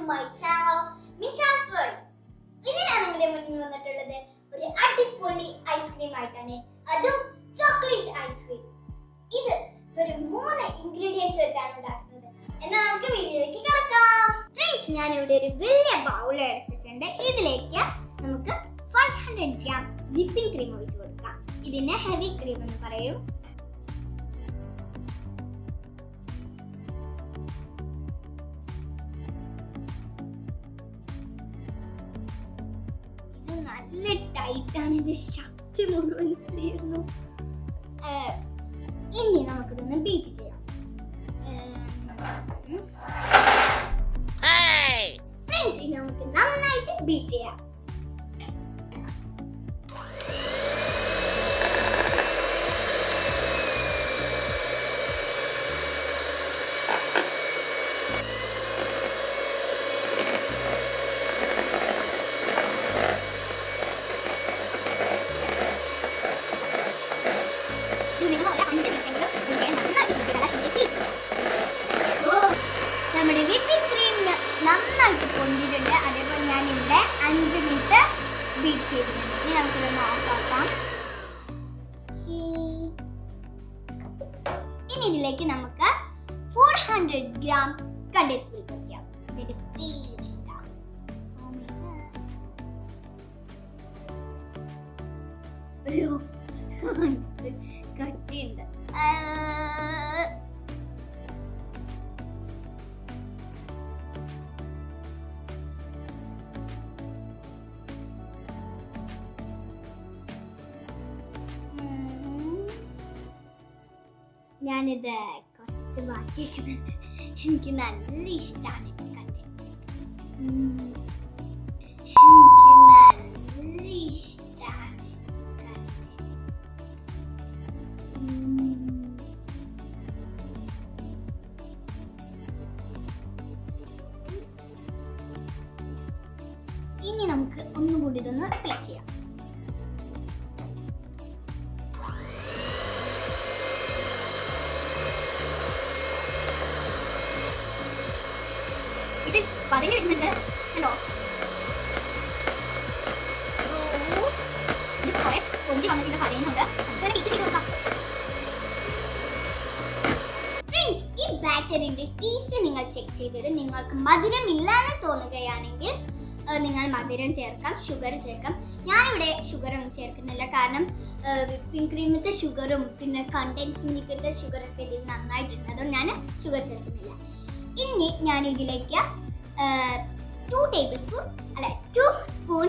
my channel Minshas World. ഇന്ന് ഞാൻ നിങ്ങളുടെ മുന്നിൽ വന്നിട്ടുള്ളത് ഒരു അടിപൊളി ഐസ്ക്രീം ആയിട്ടാണ്. അതും ചോക്ലേറ്റ് ഐസ്ക്രീം. ഇത് ഒരു 3 ഇൻഗ്രീഡിയൻസ് വെച്ചാണ് ഉണ്ടാക്കുന്നത്. എന്നാൽ നമുക്ക് വീഡിയോയിലേക്ക് കടക്കാം. ഫ്രണ്ട്സ്, ഞാൻ ഇവിടെ ഒരു വലിയ ബൗൾ എടുത്തിട്ടുണ്ട്. ഇതിലേക്ക് നമുക്ക് 500 ഗ്രാം വിപ്പിംഗ് ക്രീം ഒഴിച്ചു കൊടുക്കാം. ഇതിനെ ഹെവി ക്രീം എന്ന് പറയും. നല്ല ടൈറ്റ് ആണ്, ഇത് ശക്തി മുഴുവൻ തീർന്നു. ഇനി നമുക്കിതൊന്ന് ബീറ്റ് ചെയ്യാം. ഫ്രണ്ട്സ്, ഇനി നമുക്ക് നന്നായിട്ട് ബീറ്റ് ചെയ്യാം. നമ്മുടെ വിപ്പിംഗ് ക്രീം നന്നായിട്ട് പൊന്തിയിട്ടുണ്ട്. അതേപോലെ ഞാൻ ഇവിടെ 5 മിനിറ്റ് ബീറ്റ് ചെയ്തിട്ടുണ്ട്. ഇനി നമുക്കിതൊന്ന് ഓഫ് ആക്കാം. ഇനി ഇതിലേക്ക് നമുക്ക് 400 ഗ്രാം കണ്ടൻസ്ഡ് മിൽക്ക് ഒഴിക്കാം. അയ്യോ, കട്ടിയുണ്ട്. ഞാനിത് കുറച്ച് ബാക്കിയേക്കുന്നുണ്ട്. എനിക്ക് നല്ല ഇഷ്ടമാണ് ഇത് കണ്ടൻസ്. എനിക്ക് നല്ല ഇഷ്ടമാണ് ഇനി നമുക്ക് ഒന്നുകൂടി ഇതൊന്ന് റിപ്പീറ്റ് ചെയ്യാം. ഇത് പതിഞ്ഞ് വരുന്നുണ്ട് കണ്ടോ? ഇത് കുറെ പൊന്തി വന്നിട്ടുണ്ട്, പതിയുന്നുണ്ട്. നമുക്ക് ബീറ്റ് ചെയ്ത് കൊടുക്കാം. ഫ്രണ്ട്സ്, ഈ ബാറ്ററിന്റെ ടേസ്റ്റ് നിങ്ങൾ ചെക്ക് ചെയ്തിട്ട് നിങ്ങൾക്ക് മധുരം ഇല്ലാന്ന് തോന്നുകയാണെങ്കിൽ നിങ്ങൾ മധുരം ചേർക്കാം, ഷുഗർ ചേർക്കാം. ഞാനിവിടെ ഷുഗറൊന്നും ചേർക്കുന്നില്ല, കാരണം വിപ്പിംഗ് ക്രീമിലത്തെ ഷുഗറും പിന്നെ കണ്ടൻസ്ഡ് മിൽക്കിന്റെ ഷുഗറൊക്കെ ഇതിൽ നന്നായിട്ടുണ്ട്. അതുകൊണ്ട് ഞാൻ ഷുഗർ ചേർക്കുന്നില്ല. ഇനി ഞാൻ ഇതിലേക്ക് 2 സ്പൂൺ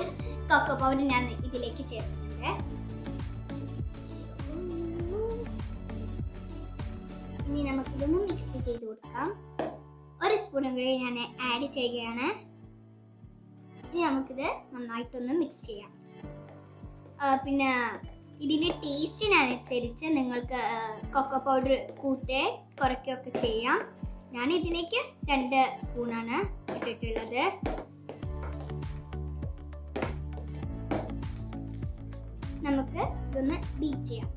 കൊക്കോ പൗഡർ ഞാൻ ഇതിലേക്ക് ചേർക്കുന്നുണ്ട്. ഇനി നമുക്കിതൊന്ന് മിക്സ് ചെയ്ത് കൊടുക്കാം. 1 സ്പൂണും കൂടി ഞാൻ ആഡ് ചെയ്യുകയാണ്. ഇനി നമുക്കിത് നന്നായിട്ടൊന്ന് മിക്സ് ചെയ്യാം. പിന്നെ ഇതിൻ്റെ ടേസ്റ്റിനനുസരിച്ച് നിങ്ങൾക്ക് കൊക്കോ പൗഡർ കൂട്ടുകയോ കുറയ്ക്കുകയൊക്കെ ചെയ്യാം. ഞാൻ ഇതിലേക്ക് 2 സ്പൂണാണ് ഇട്ടിട്ടുള്ളത്. നമുക്ക് ഇതൊന്ന് ബീറ്റ് ചെയ്യാം.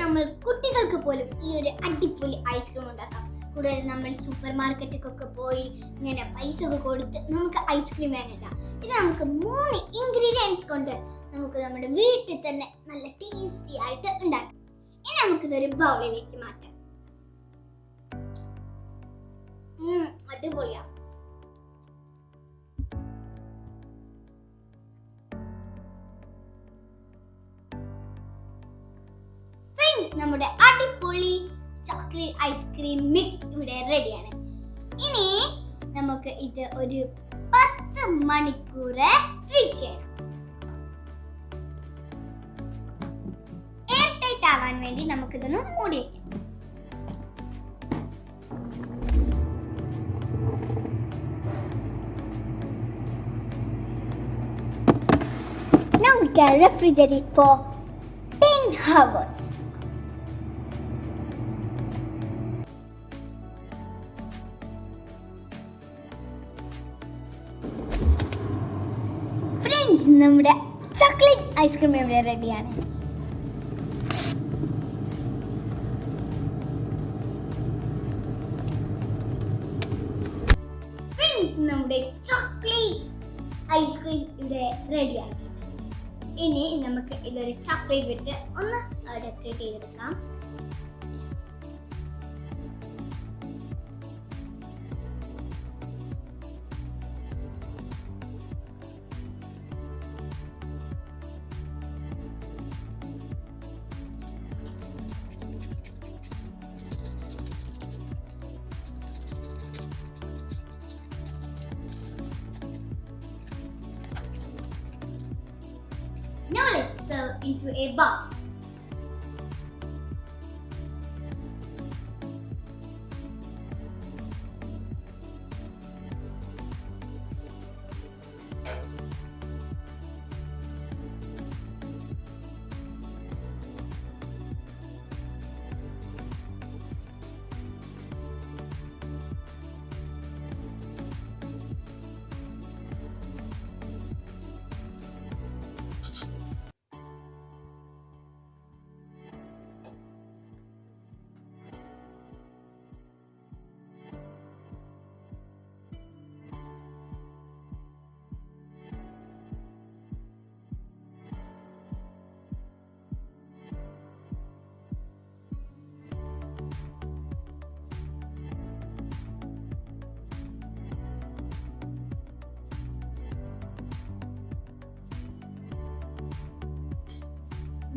നമ്മൾ കുട്ടികൾക്ക് പോലും ഈ ഒരു അടിപൊളി ഐസ്ക്രീം ഉണ്ടാക്കാം. കൂടാതെ നമ്മൾ സൂപ്പർ മാർക്കറ്റിലൊക്കെ പോയി ഇങ്ങനെ പൈസ ഒക്കെ കൊടുത്ത് നമുക്ക് ഐസ്ക്രീം വേണ്ട. ഇത് നമുക്ക് 3 ഇൻഗ്രീഡിയൻസ് കൊണ്ട് നമുക്ക് നമ്മുടെ വീട്ടിൽ തന്നെ നല്ല ടേസ്റ്റി ആയിട്ട് ഉണ്ടാക്കാം. ഇനി നമുക്കിതൊരു ബൗളിലേക്ക് മാറ്റാം. അടിപൊളിയാ. നമ്മുടെ അടിപൊളി ചോക്ലേറ്റ് ഐസ്ക്രീം മിക്സ് ഇവിടെ റെഡിയാണ്. ഇനി നമുക്ക് ഇത് ഒരു 10 മണിക്കൂർ ഫ്രീസ് ചെയ്യണം. എയർ ടൈറ്റ് ആവാൻ വേണ്ടി നമുക്കിതൊന്ന് മൂടി വയ്ക്കാം. Now we can refrigerate for 10 hours. നമ്മുടെ ചോക്ലേറ്റ് ഐസ്ക്രീം ഇവിടെ റെഡിയാണ്. നമ്മുടെ ചോക്ലേറ്റ് ഐസ്ക്രീം ഇവിടെ റെഡിയാണ്. ഇനി നമുക്ക് ഇതൊരു ചോക്ലേറ്റ് വിട്ട് ഒന്ന് ഡെക്കറേറ്റ് ചെയ്തെടുക്കാം. Now let's serve into a bowl.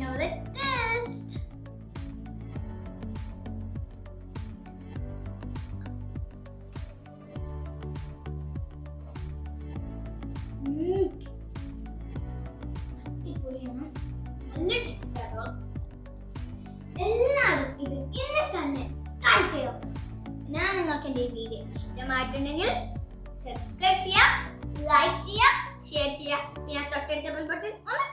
Now let's test. അടിപൊളിയാണ്. നല്ല ടേസ്റ്റ് ആണോ? എല്ലാവരും ഇത് ഇന്ന് തന്നെ ട്രൈ ചെയ്യണം. ഞാൻ നിങ്ങൾക്ക് എൻ്റെ ഈ വീഡിയോ ഇഷ്ടമായിട്ടുണ്ടെങ്കിൽ സബ്സ്ക്രൈബ് ചെയ്യുക, ലൈക്ക് ചെയ്യുക, ഷെയർ ചെയ്യുക, പിന്നെ തൊട്ടടുത്ത ബെൽ ബട്ടൺ ഒന്ന്